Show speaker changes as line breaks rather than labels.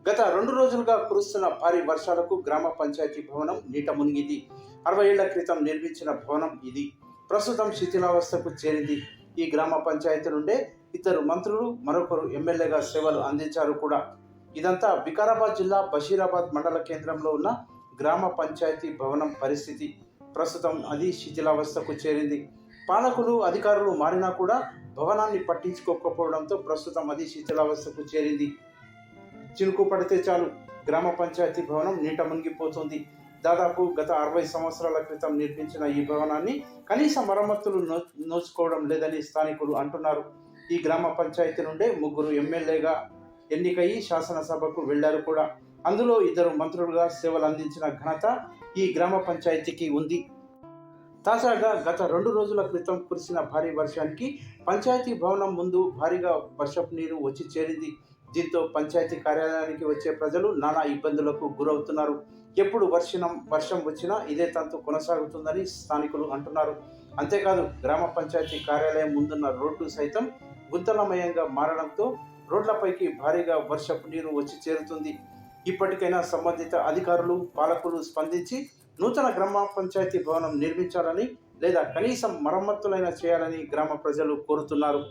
గత 2 రోజులుగా కురుస్తున్న భారీ వర్షాలకు గ్రామ పంచాయతీ భవనం నీట మునిగింది. 60 ఏళ్ల క్రితం నిర్మించిన భవనం ఇది. ప్రస్తుతం శిథిలావస్థకు చేరింది. ఈ గ్రామ పంచాయతీ నుండే ఇద్దరు మంత్రులు, మరొకరు ఎమ్మెల్యేగా సేవలు అందించారు కూడా. ఇదంతా వికారాబాద్ జిల్లా బషీరాబాద్ మండల కేంద్రంలో ఉన్న గ్రామ పంచాయతీ భవనం పరిస్థితి. ప్రస్తుతం అది శిథిలావస్థకు చేరింది. పాలకులు, అధికారులు మారినా కూడా భవనాన్ని పట్టించుకోకపోవడంతో ప్రస్తుతం అది శిథిలావస్థకు చేరింది. చినుకు పడితే చాలు గ్రామ పంచాయతీ భవనం నీట మునిగిపోతుంది. దాదాపు గత 60 సంవత్సరాల క్రితం నిర్మించిన ఈ భవనాన్ని కనీస మరమ్మతులు నోచుకోవడం లేదని స్థానికులు అంటున్నారు. ఈ గ్రామ పంచాయతీ నుండే 3 ఎమ్మెల్యేగా ఎన్నికయ్యి శాసనసభకు వెళ్లారు కూడా. అందులో 2 మంత్రులుగా సేవలు అందించిన ఘనత ఈ గ్రామ పంచాయతీకి ఉంది. తాజాగా గత 2 రోజుల క్రితం కురిసిన భారీ వర్షానికి పంచాయతీ భవనం ముందు భారీగా వర్షపు నీరు వచ్చి చేరింది. దీంతో పంచాయతీ కార్యాలయానికి వచ్చే ప్రజలు నానా ఇబ్బందులకు గురవుతున్నారు. ఎప్పుడు వర్షం వచ్చినా ఇదే తంతు కొనసాగుతుందని స్థానికులు అంటున్నారు. అంతేకాదు గ్రామ పంచాయతీ కార్యాలయం ముందున్న రోడ్డు సైతం గుంతలమయంగా మారడంతో రోడ్లపైకి భారీగా వర్షపు నీరు వచ్చి చేరుతుంది. ఇప్పటికైనా సంబంధిత అధికారులు, పాలకులు స్పందించి నూతన గ్రామ పంచాయతీ భవనం నిర్మించాలని లేదా కనీసం మరమ్మతులైనా చేయాలని గ్రామ ప్రజలు కోరుతున్నారు.